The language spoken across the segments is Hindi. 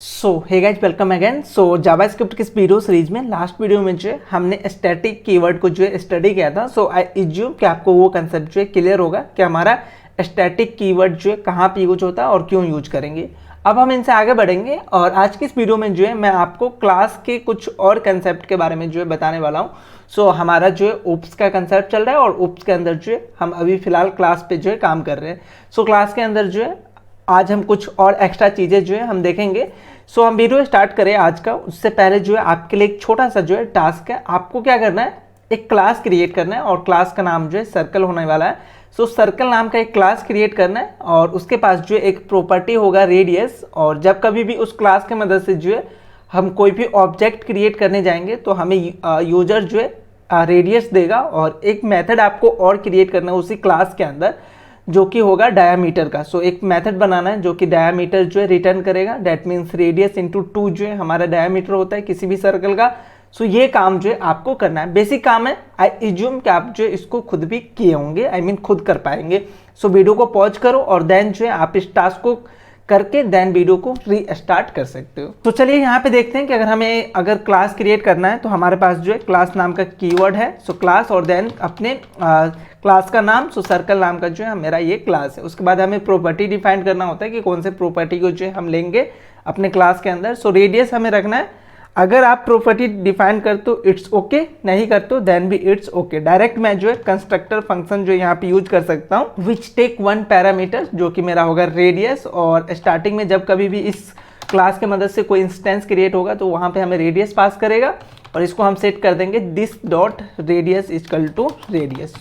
हे गाइज वेलकम अगेन। जावास्क्रिप्ट की इस वीडियो सीरीज में लास्ट वीडियो में जो है हमने स्टैटिक कीवर्ड को जो है स्टडी किया था। आई इज्यूम कि आपको वो कंसेप्ट जो है क्लियर होगा कि हमारा स्टैटिक कीवर्ड जो है कहाँ पे यूज होता है और क्यों यूज करेंगे। अब हम इनसे आगे बढ़ेंगे और आज की इस वीडियो में जो है मैं आपको क्लास के कुछ और कंसेप्ट के बारे में जो है बताने वाला हूँ। हमारा जो है ओप्स का कंसेप्ट चल रहा है और ओप्स के अंदर जो है हम अभी फिलहाल क्लास पे जो है काम कर रहे हैं। क्लास के अंदर जो है आज हम कुछ और एक्स्ट्रा चीज़ें जो है हम देखेंगे। हम वीडियो स्टार्ट करें आज का, उससे पहले जो है आपके लिए एक छोटा सा जो है टास्क है। आपको क्या करना है, एक क्लास क्रिएट करना है और क्लास का नाम जो है सर्कल होने वाला है। सर्कल नाम का एक क्लास क्रिएट करना है और उसके पास जो है एक प्रॉपर्टी होगा रेडियस। और जब कभी भी उस क्लास की मदद से जो है हम कोई भी ऑब्जेक्ट क्रिएट करने जाएंगे तो हमें यूजर जो है रेडियस देगा और एक मेथड आपको और क्रिएट करना है उसी क्लास के अंदर जो कि होगा डायामीटर का। एक मेथड बनाना है जो कि डायामीटर जो है रिटर्न करेगा। दैट मीन्स रेडियस इंटू 2 जो है हमारा डायामीटर होता है किसी भी सर्कल का। ये काम जो है आपको करना है, बेसिक काम है। आई इज्यूम कि आप जो है इसको खुद भी किए होंगे, आई मीन खुद कर पाएंगे। वीडियो को पॉज करो और देन जो है आप इस टास्क को करके देन वीडियो को रीस्टार्ट कर सकते हो। चलिए यहाँ पे देखते हैं कि अगर क्लास क्रिएट करना है तो हमारे पास जो है क्लास नाम का कीवर्ड है। क्लास और देन अपने क्लास का नाम। सर्कल नाम का जो है मेरा ये क्लास है। उसके बाद हमें प्रॉपर्टी डिफाइन करना होता है कि कौन से प्रॉपर्टी को जो है हम लेंगे अपने क्लास के अंदर। रेडियस हमें रखना है। अगर आप प्रॉपर्टी डिफाइन कर तो इट्स ओके, नहीं कर तो देन भी इट्स ओके। डायरेक्ट मैं जो है कंस्ट्रक्टर फंक्शन जो यहाँ पे यूज कर सकता हूँ विच टेक 1 पैरामीटर जो कि मेरा होगा रेडियस। और स्टार्टिंग में जब कभी भी इस क्लास के मदद से कोई इंस्टेंस क्रिएट होगा तो वहाँ पे हमें रेडियस पास करेगा और इसको हम सेट कर देंगे this dot radius equal to radius.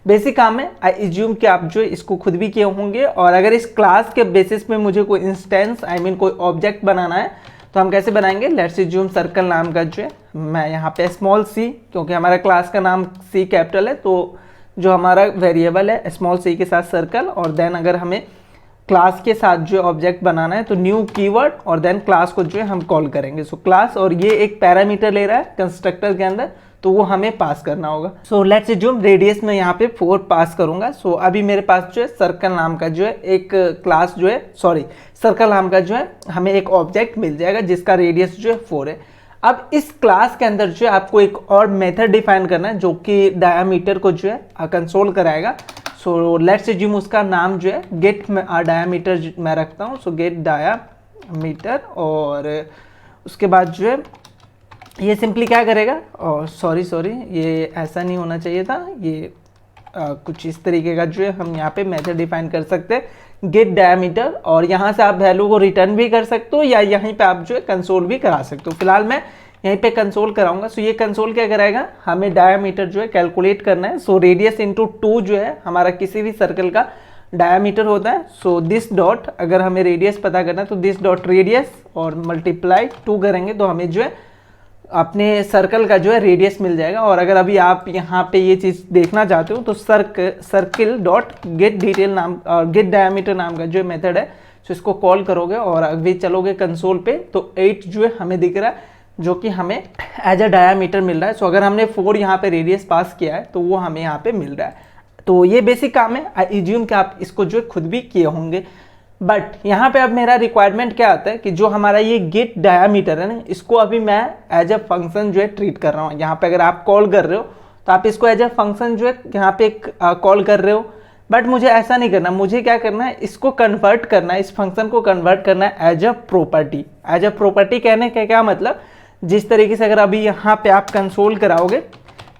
Basic काम है। आई इज्यूम कि आप जो इसको खुद भी किए होंगे। और अगर इस क्लास के बेसिस पे मुझे कोई इंस्टेंस आई मीन कोई ऑब्जेक्ट बनाना है तो हम कैसे बनाएंगे। लेट्स इज्यूम सर्कल नाम का जो है मैं यहाँ पे स्मॉल सी, क्योंकि हमारा क्लास का नाम सी कैपिटल है तो जो हमारा वेरिएबल है स्मॉल सी के साथ सर्कल। और देन अगर हमें क्लास के साथ जो ऑब्जेक्ट बनाना है तो न्यू कीवर्ड और देन क्लास को जो है हम कॉल करेंगे। क्लास और ये एक पैरामीटर ले रहा है कंस्ट्रक्टर के अंदर तो वो हमें पास करना होगा। लेट्स अज्यूम रेडियस में यहाँ पे 4 पास करूंगा। अभी मेरे पास जो है सर्कल नाम का जो है एक क्लास जो है सर्कल नाम का जो है हमें एक ऑब्जेक्ट मिल जाएगा जिसका रेडियस जो है 4 है। अब इस क्लास के अंदर जो है आपको एक और मेथड डिफाइन करना है जो कि डायामीटर को जो है कंट्रोल कराएगा। लेट्स अज्यूम उसका नाम जो है गेट डायामीटर मैं रखता हूँ। गेट डायामीटर और उसके बाद जो है ये सिंपली क्या करेगा, और सॉरी ये ऐसा नहीं होना चाहिए था, ये कुछ इस तरीके का जो है हम यहाँ पे मेथड डिफाइन कर सकते हैं गेट डायामीटर। और यहाँ से आप वैल्यू को रिटर्न भी कर सकते हो या यहीं पे आप जो है कंसोल भी करा सकते हो। फिलहाल मैं यहीं पे कंसोल कराऊंगा। ये कंसोल क्या कराएगा, हमें डायामीटर जो है कैलकुलेट करना है। रेडियस इंटू 2 जो है हमारा किसी भी सर्कल का डायामीटर होता है। दिस डॉट, अगर हमें रेडियस पता करना है तो दिस डॉट रेडियस और मल्टीप्लाई 2 करेंगे तो हमें जो है अपने सर्कल का जो है रेडियस मिल जाएगा। और अगर अभी आप यहाँ पे ये चीज़ देखना चाहते हो तो सर्किल डॉट गेट डिटेल नाम गेट डायामीटर नाम का जो मेथड है इसको कॉल करोगे और अभी चलोगे कंसोल पे तो 8 जो है हमें दिख रहा है जो कि हमें एज अ डायामीटर मिल रहा है। अगर हमने 4 यहाँ पे रेडियस पास किया है तो वो हमें यहाँ पे मिल रहा है। तो ये बेसिक काम है। आई इज्यूम कि आप इसको जो है खुद भी किए होंगे। बट यहाँ पे अब मेरा रिक्वायरमेंट क्या आता है कि जो हमारा ये गेट डायामीटर है ना, इसको अभी मैं एज अ फंक्शन जो है ट्रीट कर रहा हूँ। यहाँ पे अगर आप कॉल कर रहे हो तो आप इसको एज अ फंक्शन जो है यहाँ पे कॉल कर रहे हो। बट मुझे ऐसा नहीं करना, मुझे क्या करना है, इसको कन्वर्ट करना है, इस फंक्शन को कन्वर्ट करना है as a property. As a property कहने का क्या मतलब, जिस तरीके से अगर अभी यहाँ पे आप कंसोल कराओगे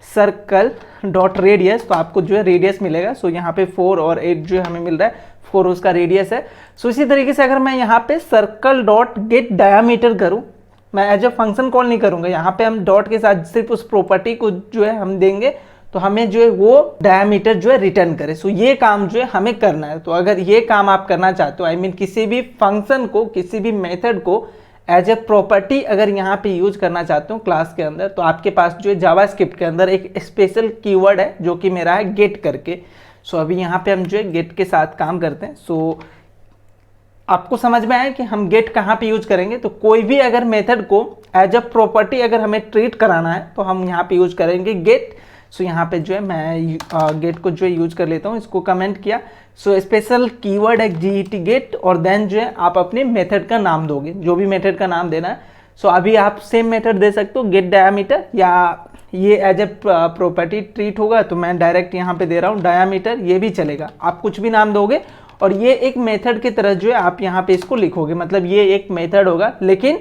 सर्कल डॉट रेडियस तो आपको जो है रेडियस मिलेगा। यहाँ पे 4 और 8 जो है हमें मिल रहा है, 4 उसका रेडियस है। इसी तरीके से अगर मैं यहाँ पे सर्कल डॉट गेट डायामीटर करूँ, मैं एज अ फंक्शन कॉल नहीं करूँगा, यहाँ पे हम डॉट के साथ सिर्फ उस प्रॉपर्टी को जो है हम देंगे तो हमें जो है वो डायामीटर जो है रिटर्न करे। ये काम जो है हमें करना है। तो अगर ये काम आप करना चाहते हो, आई मीन किसी भी फंक्शन को, किसी भी मेथड को एज ए प्रॉपर्टी अगर यहाँ पे यूज करना चाहते हो क्लास के अंदर तो आपके पास जो है जावास्क्रिप्ट के अंदर एक स्पेशल कीवर्ड है जो कि मेरा है गेट करके। अभी यहाँ पे हम जो है गेट के साथ काम करते हैं। आपको समझ में आया कि हम गेट कहाँ पे यूज करेंगे। तो कोई भी अगर मेथड को एज अ प्रॉपर्टी अगर हमें ट्रीट कराना है तो हम यहाँ पे यूज करेंगे गेट। सो यहाँ पे जो है मैं गेट को जो है यूज कर लेता हूँ, इसको कमेंट किया। सो स्पेशल कीवर्ड है GET गेट, और देन जो है आप अपने मेथड का नाम दोगे, जो भी मेथड का नाम देना है। सो अभी आप सेम मेथड दे सकते हो गेट डायामीटर, या ये एज ए प्रॉपर्टी ट्रीट होगा तो मैं डायरेक्ट यहाँ पे दे रहा हूँ डायामीटर, ये भी चलेगा। आप कुछ भी नाम दोगे और ये एक मेथड की तरह जो है आप यहाँ पे इसको लिखोगे, मतलब ये एक मेथड होगा। लेकिन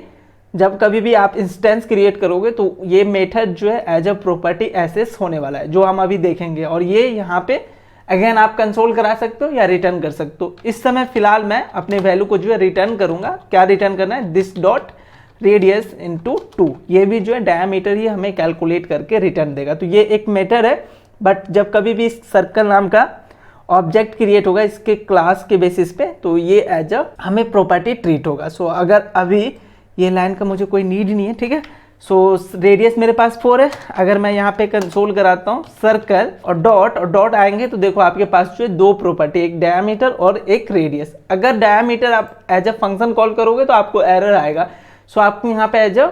जब कभी भी आप इंस्टेंस क्रिएट करोगे तो ये मेथड जो है एज अ प्रॉपर्टी एसेस होने वाला है, जो हम अभी देखेंगे। और ये यहाँ पे अगेन आप कंसोल करा सकते हो या रिटर्न कर सकते हो। इस समय फिलहाल मैं अपने वैल्यू को जो है रिटर्न करूंगा। क्या रिटर्न करना है? दिस डॉट रेडियस इंटू 2, ये भी जो है डायमीटर ही हमें कैलकुलेट करके रिटर्न देगा। तो ये एक मेथड है, बट जब कभी भी इस सर्कल नाम का ऑब्जेक्ट क्रिएट होगा इसके क्लास के बेसिस पे, तो ये एज अ हमें प्रॉपर्टी ट्रीट होगा। सो अगर अभी ये लाइन का मुझे कोई नीड नहीं है, ठीक है। सो रेडियस मेरे पास 4 है। अगर मैं यहाँ पे कंसोल कराता हूँ सर्कल और डॉट आएंगे तो देखो आपके पास जो है दो प्रॉपर्टी, एक डायमीटर और एक रेडियस। अगर डायमीटर आप एज अ फंक्शन कॉल करोगे तो आपको एरर आएगा। सो आपको यहाँ पे एज अ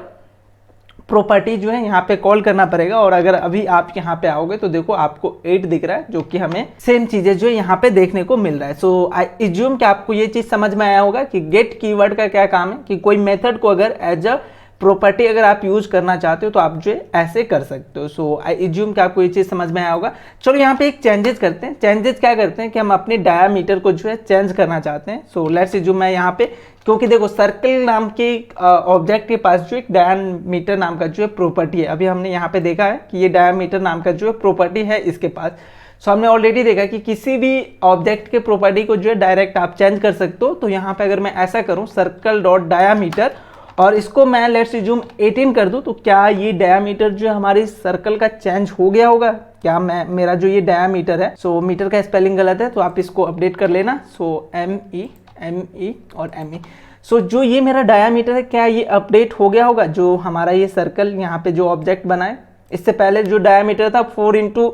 प्रॉपर्टी जो है यहाँ पे कॉल करना पड़ेगा। और अगर अभी आप यहाँ पे आओगे तो देखो आपको 8 दिख रहा है, जो कि हमें सेम चीजें जो यहाँ पे देखने को मिल रहा है। सो आई इज्यूम कि आपको ये चीज समझ में आया होगा कि गेट कीवर्ड का क्या काम है, कि कोई मेथड को अगर एज अ प्रॉपर्टी अगर आप यूज करना चाहते हो तो आप जो है ऐसे कर सकते हो। सो आई इज्यूम कि आपको ये चीज समझ में आया होगा। चलो यहाँ पे एक चेंजेस करते हैं। चेंजेस क्या करते हैं कि हम अपने डायामीटर को जो है चेंज करना चाहते हैं। सो लेट्स इज्यूम मैं यहाँ पे, क्योंकि देखो सर्कल नाम के ऑब्जेक्ट के पास जो एक डायमीटर नाम का जो है प्रॉपर्टी है। अभी हमने यहाँ पे देखा है कि ये डायमीटर नाम का जो है प्रॉपर्टी है इसके पास। सो हमने ऑलरेडी देखा कि किसी भी ऑब्जेक्ट के प्रॉपर्टी को जो है डायरेक्ट आप चेंज कर सकते हो। तो यहाँ पे अगर मैं ऐसा करूँ सर्कल डॉट डायामीटर और इसको मैं लेट्स अज्यूम 18 कर दूं, तो क्या ये डायामीटर जो है हमारी सर्कल का चेंज हो गया होगा? क्या मैं मेरा जो ये डायामीटर है, सो मीटर का स्पेलिंग गलत है तो आप इसको अपडेट कर लेना। सो ME और ME। सो जो ये मेरा डायामीटर है क्या ये अपडेट हो गया होगा? जो हमारा ये सर्कल यहाँ पे जो ऑब्जेक्ट बना है, इससे पहले जो डायामीटर था 4 ×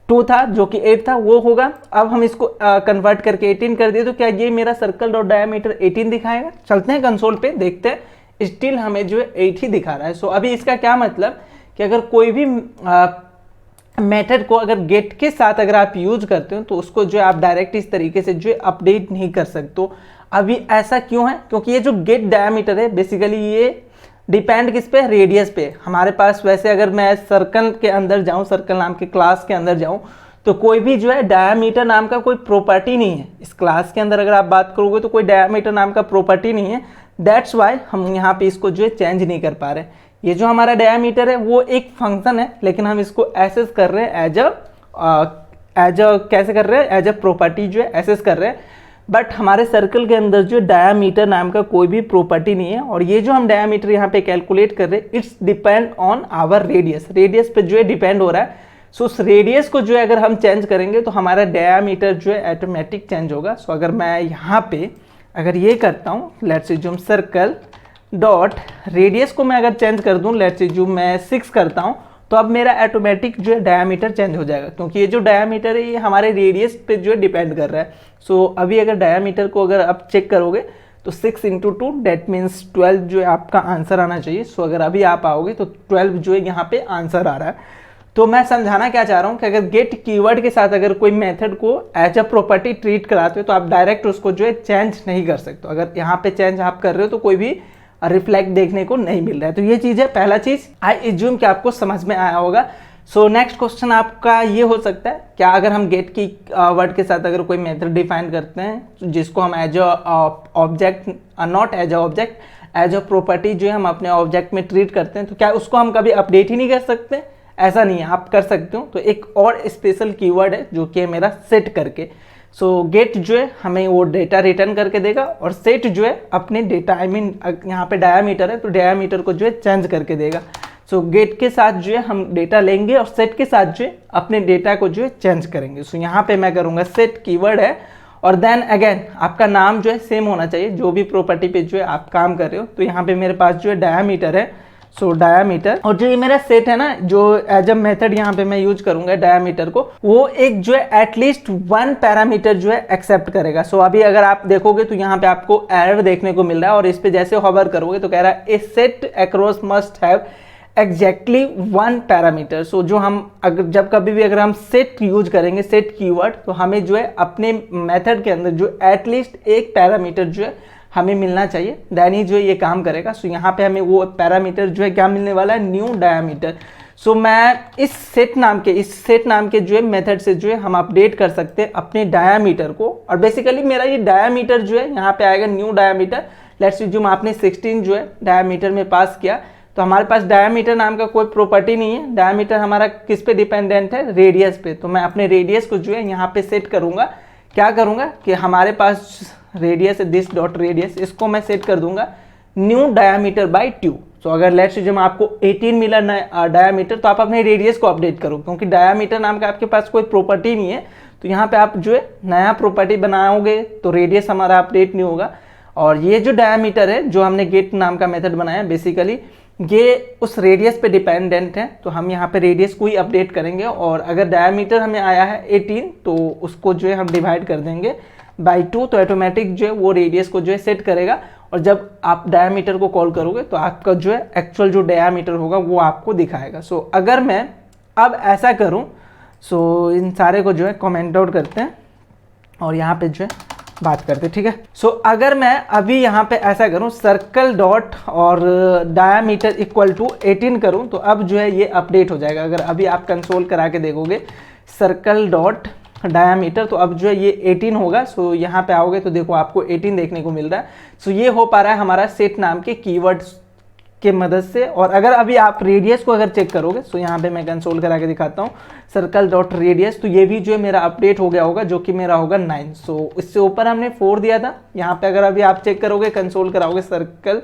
2 था जो कि 8 था, वो होगा। अब हम इसको कन्वर्ट करके 18 कर दिए तो क्या ये मेरा सर्कल डॉट डायामीटर 18 दिखाएगा? चलते हैं कंसोल पे, देखते हैं। स्टिल हमें जो है 8 ही दिखा रहा है। सो अभी इसका क्या मतलब कि अगर कोई भी मेथड को अगर गेट के साथ अगर आप यूज करते हो तो उसको जो है आप डायरेक्ट इस तरीके से जो है अपडेट नहीं कर सकते हो। अभी ऐसा क्यों है? क्योंकि ये जो गेट डायमीटर है बेसिकली ये डिपेंड किस पे? रेडियस पे। हमारे पास वैसे अगर मैं सर्कल के अंदर जाऊं, सर्कल नाम के क्लास के अंदर जाऊं, तो कोई भी जो है डायमीटर नाम का कोई प्रॉपर्टी नहीं है इस क्लास के अंदर। अगर आप बात करोगे तो कोई डायमीटर नाम का प्रॉपर्टी नहीं है। दैट्स वाई हम यहाँ पे इसको जो है चेंज नहीं कर पा रहे। ये जो हमारा डायमीटर है वो एक फंक्शन है, लेकिन हम इसको एसेस कर रहे हैं एज अ कैसे कर रहे हैं? एज अ प्रॉपर्टी जो है एसेस कर रहे हैं। बट हमारे सर्कल के अंदर जो डायमीटर नाम का कोई भी प्रॉपर्टी नहीं है। और ये जो हम डायमीटर यहाँ पे कैलकुलेट कर रहे हैं it's depend on our radius. Radius पे जो है डिपेंड हो रहा है। सो उस रेडियस को जो है अगर हम चेंज करेंगे तो हमारा डायमीटर जो है ऑटोमेटिक चेंज होगा। सो अगर मैं यहाँ पे अगर ये करता हूँ, let's assume circle dot radius को मैं अगर चेंज कर दूँ, लेट्स अज्यूम मैं 6 करता हूँ, तो अब मेरा ऑटोमेटिक जो है डायमीटर चेंज हो जाएगा, क्योंकि ये जो डायमीटर है ये हमारे रेडियस पे जो है डिपेंड कर रहा है। सो अभी अगर डायमीटर को अगर आप चेक करोगे तो 6 × 2 दैट मीन्स 12 जो है आपका आंसर आना चाहिए। सो अगर अभी आप आओगे तो 12 जो है यहाँ पे आंसर आ रहा है। तो मैं समझाना क्या चाह रहा हूँ कि अगर गेट कीवर्ड के साथ अगर कोई मेथड को एज अ प्रॉपर्टी ट्रीट कराते हो तो आप डायरेक्ट उसको जो है चेंज नहीं कर सकते। अगर यहाँ पे चेंज आप कर रहे हो तो कोई भी रिफ्लेक्ट देखने को नहीं मिल रहा है। तो ये चीज़ है, पहला चीज़ आई इज्यूम कि आपको समझ में आया होगा। सो नेक्स्ट क्वेश्चन आपका ये हो सकता है, क्या अगर हम गेट की वर्ड के साथ अगर कोई मेथड डिफाइन करते हैं जिसको हम as a object, not as a object, as a property जो है हम अपने ऑब्जेक्ट में ट्रीट करते हैं, तो क्या उसको हम कभी अपडेट ही नहीं कर सकते? ऐसा नहीं है, आप कर सकते हो। तो एक और स्पेशल कीवर्ड है जो कि है मेरा सेट करके। सो गेट जो है हमें वो डेटा रिटर्न करके देगा और सेट जो है अपने डेटा, आई मीन यहाँ पे डायमीटर है तो डायमीटर को जो है चेंज करके देगा। सो गेट के साथ जो है हम डेटा लेंगे और सेट के साथ जो है अपने डेटा को जो है चेंज करेंगे। सो यहाँ पे मैं करूँगा सेट कीवर्ड है और देन अगेन आपका नाम जो है सेम होना चाहिए जो भी प्रॉपर्टी पे जो है आप काम कर रहे हो। तो यहाँ पे मेरे पास जो है डायमीटर है, सो डायमीटर, और जो ये मेरा सेट है ना जो एज अ मेथड यहाँ पे मैं यूज करूंगा डायमीटर को, वो एक जो है एटलीस्ट 1 पैरामीटर जो है एक्सेप्ट करेगा। सो अभी अगर आप देखोगे तो यहाँ पे आपको एरर देखने को मिल रहा है और इस पे जैसे हॉवर करोगे तो कह रहा है ए सेट अक्रॉस must have exactly one parameter. So जो हम अगर जब कभी भी अगर हम सेट यूज करेंगे, सेट कीवर्ड, तो हमें जो है अपने मेथड के अंदर जो एटलीस्ट एक पैरामीटर जो है हमें मिलना चाहिए, देन ही जो है ये काम करेगा। सो यहाँ पे हमें वो पैरामीटर जो है क्या मिलने वाला है, न्यू डायामीटर। सो मैं इस सेट नाम के जो है मेथड से जो है हम अपडेट कर सकते हैं अपने डायामीटर को। और बेसिकली मेरा ये डायामीटर जो है यहाँ पे आएगा न्यू डायामीटर। लेट्स अज्यूम आपने 16 जो है डायामीटर में पास किया, तो हमारे पास डायामीटर नाम का कोई प्रॉपर्टी नहीं है। डायामीटर हमारा किस पे डिपेंडेंट है, रेडियस पे। तो मैं अपने रेडियस को जो है यहाँ पे सेट करूँगा, क्या करूँगा कि हमारे पास रेडियस है दिस डॉट रेडियस, इसको मैं सेट कर दूंगा न्यू डायामीटर बाई 2। तो अगर लेट्स जब आपको 18 मिला डायामीटर, तो आप अपने रेडियस को अपडेट करो, क्योंकि डायामीटर नाम का आपके पास कोई प्रॉपर्टी नहीं है। तो यहाँ पे आप जो है नया प्रॉपर्टी बनाओगे तो रेडियस हमारा अपडेट नहीं होगा। और ये जो डायामीटर है जो हमने गेट नाम का मेथड बनाया, बेसिकली ये उस रेडियस पे डिपेंडेंट है। तो हम यहाँ पे रेडियस को ही अपडेट करेंगे, और अगर डायामीटर हमें आया है 18 तो उसको जो है हम डिवाइड कर देंगे बाई 2, तो ऑटोमेटिक जो है वो रेडियस को जो है सेट करेगा। और जब आप डायामीटर को कॉल करोगे तो आपका जो है एक्चुअल जो डायामीटर होगा वो आपको दिखाएगा। सो अगर मैं अब ऐसा करूं, सो इन सारे को जो है कमेंट आउट करते हैं और यहाँ पे जो है बात करते हैं, ठीक है। सो अगर मैं अभी यहाँ पे ऐसा करूं, सर्कल डॉट और डायामीटर इक्वल टू 18 करूं, तो अब जो है ये अपडेट हो जाएगा। अगर अभी आप कंसोल करा के देखोगे सर्कल डॉट डायामीटर, तो अब जो है ये 18 होगा। सो यहाँ पे आओगे तो देखो आपको 18 देखने को मिल रहा है। सो ये हो पा रहा है हमारा सेट नाम के कीवर्ड्स के मदद से। और अगर अभी आप रेडियस को अगर चेक करोगे, सो यहाँ पे मैं कंसोल करा के दिखाता हूँ सर्कल डॉट रेडियस, तो ये भी जो है मेरा अपडेट हो गया होगा, जो कि मेरा होगा 9। सो इससे ऊपर हमने 4 दिया था। यहाँ पे अगर अभी आप चेक करोगे, कंसोल कराओगे सर्कल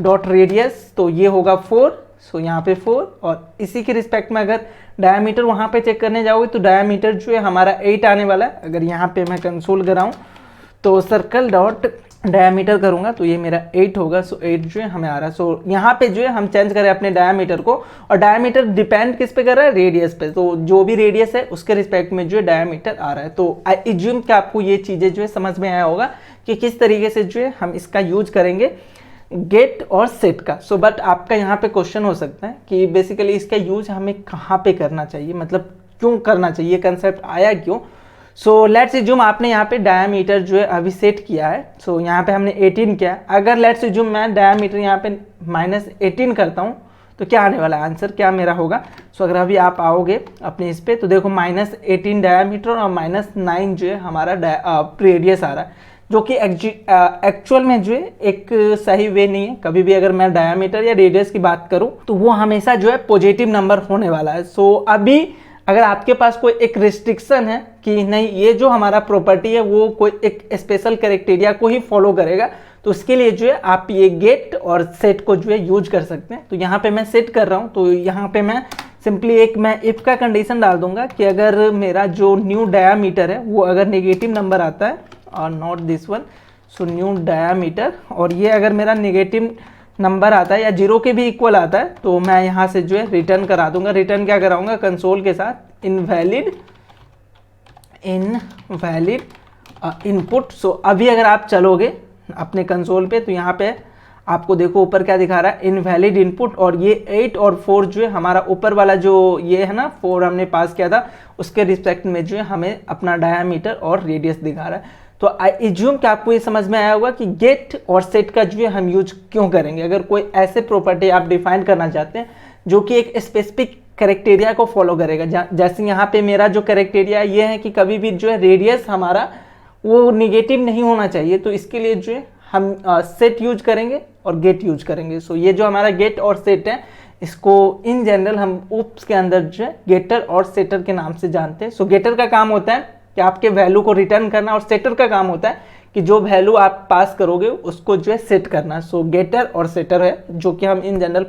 डॉट रेडियस, तो ये होगा 4। सो यहाँ पे 4, और इसी के रिस्पेक्ट में अगर डायामीटर वहाँ पे चेक करने जाओगे तो डायामीटर जो है हमारा 8 आने वाला है। अगर यहाँ पे मैं कंसोल कराऊँ तो सर्कल डॉट डायामीटर करूँगा तो ये मेरा 8 होगा। सो 8 जो है हमें आ रहा है। सो यहाँ पे जो है हम चेंज करें अपने डायामीटर को, और डायामीटर डिपेंड किस पे कर रहा है, रेडियस पे। तो जो भी रेडियस है उसके रिस्पेक्ट में जो है डायामीटर आ रहा है। तो आई एज्यूम कि आपको ये चीज़ें जो है समझ में आया होगा कि किस तरीके से जो है हम इसका यूज करेंगे गेट और सेट का। सो बट आपका यहाँ पे क्वेश्चन हो सकता है कि बेसिकली इसका यूज हमें कहाँ पे करना चाहिए, मतलब क्यों करना चाहिए, कंसेप्ट आया क्यों। सो लेट्स अज्यूम आपने यहाँ पे डायामीटर जो है अभी सेट किया है। सो यहाँ पे हमने 18 किया। अगर लेट्स अज्यूम मैं डायामीटर यहाँ पे -18 करता हूँ तो क्या आने वाला आंसर क्या मेरा होगा। सो अगर अभी आप आओगे अपने इस पे तो देखो -18 डायामीटर और -9 जो है हमारा रेडियस आ रहा है, जो कि एक्चुअल में जो है एक सही वे नहीं है। कभी भी अगर मैं डायामीटर या रेडियस की बात करूं तो वो हमेशा जो है पॉजिटिव नंबर होने वाला है। सो अभी अगर आपके पास कोई एक रिस्ट्रिक्शन है कि नहीं ये जो हमारा प्रॉपर्टी है वो कोई एक स्पेशल क्राइटेरिया को ही फॉलो करेगा, तो उसके लिए जो है आप ये गेट और सेट को जो है यूज कर सकते हैं। तो यहाँ पे मैं सेट कर रहा हूँ, तो यहाँ पे मैं सिंपली मैं इफ का कंडीशन डाल दूंगा कि अगर मेरा जो न्यू डायामीटर है वो अगर नेगेटिव नंबर आता है और not this one, so new diameter, और ये अगर मेरा नेगेटिव नंबर आता है या 0 के भी इक्वल आता है, तो मैं यहाँ से जो है रिटर्न करा दूंगा। रिटर्न क्या कराऊंगा, कंसोल के साथ इनवैलिड इनपुट। सो अभी अगर आप चलोगे अपने कंसोल पे तो यहाँ पे आपको देखो ऊपर क्या दिखा रहा है, इनवैलिड इनपुट। और ये 8 और 4 जो है हमारा ऊपर वाला जो ये है ना 4 हमने पास किया था उसके रिस्पेक्ट में जो है हमें अपना डायामीटर और रेडियस दिखा रहा है। तो आई एज्यूम कि आपको ये समझ में आया होगा कि गेट और सेट का जो है हम यूज क्यों करेंगे। अगर कोई ऐसे प्रॉपर्टी आप डिफाइन करना चाहते हैं जो कि एक स्पेसिफिक कैरेक्टेरिया को फॉलो करेगा, जैसे यहाँ पे मेरा जो कैरेक्टेरिया ये है कि कभी भी जो है रेडियस हमारा वो निगेटिव नहीं होना चाहिए, तो इसके लिए जो है हम सेट यूज करेंगे और गेट यूज करेंगे। सो ये जो हमारा गेट और सेट है इसको इन जनरल हम ऊप्स के अंदर जो है गेटर और सेटर के नाम से जानते हैं। सो गेटर का काम होता है कि आपके वैल्यू को रिटर्न करना, और सेटर का काम होता है कि जो वैल्यू आप पास करोगे उसको जो है सेट करना। सो गेटर और सेटर है जो कि हम इन जनरल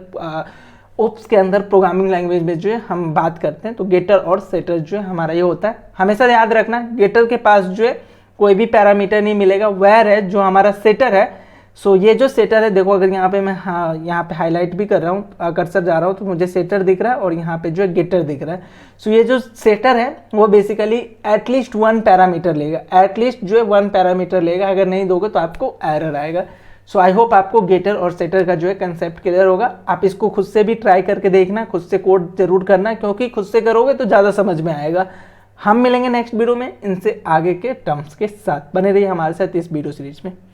ओप्स के अंदर प्रोग्रामिंग लैंग्वेज में जो है हम बात करते हैं। तो गेटर और सेटर जो है हमारा ये होता है। हमेशा याद रखना गेटर के पास जो है कोई भी पैरामीटर नहीं मिलेगा, वेयर है जो हमारा सेटर है। सो ये जो सेटर है देखो, अगर यहाँ पे मैं यहाँ पे हाईलाइट भी कर रहा हूँ, कर्सर जा रहा हूँ तो मुझे सेटर दिख रहा है और यहाँ पे जो है गेटर दिख रहा है। सो ये जो सेटर है वो बेसिकली एटलीस्ट 1 पैरामीटर लेगा, एटलीस्ट जो है 1 पैरामीटर लेगा। अगर नहीं दोगे तो आपको एरर आएगा। सो आई होप आपको गेटर और सेटर का जो है कंसेप्ट क्लियर होगा। आप इसको खुद से भी ट्राई करके देखना, खुद से कोड जरूर करना, क्योंकि खुद से करोगे तो ज़्यादा समझ में आएगा। हम मिलेंगे नेक्स्ट वीडियो में इनसे आगे के टर्म्स के साथ। बने रहिए हमारे साथ इस वीडियो सीरीज में।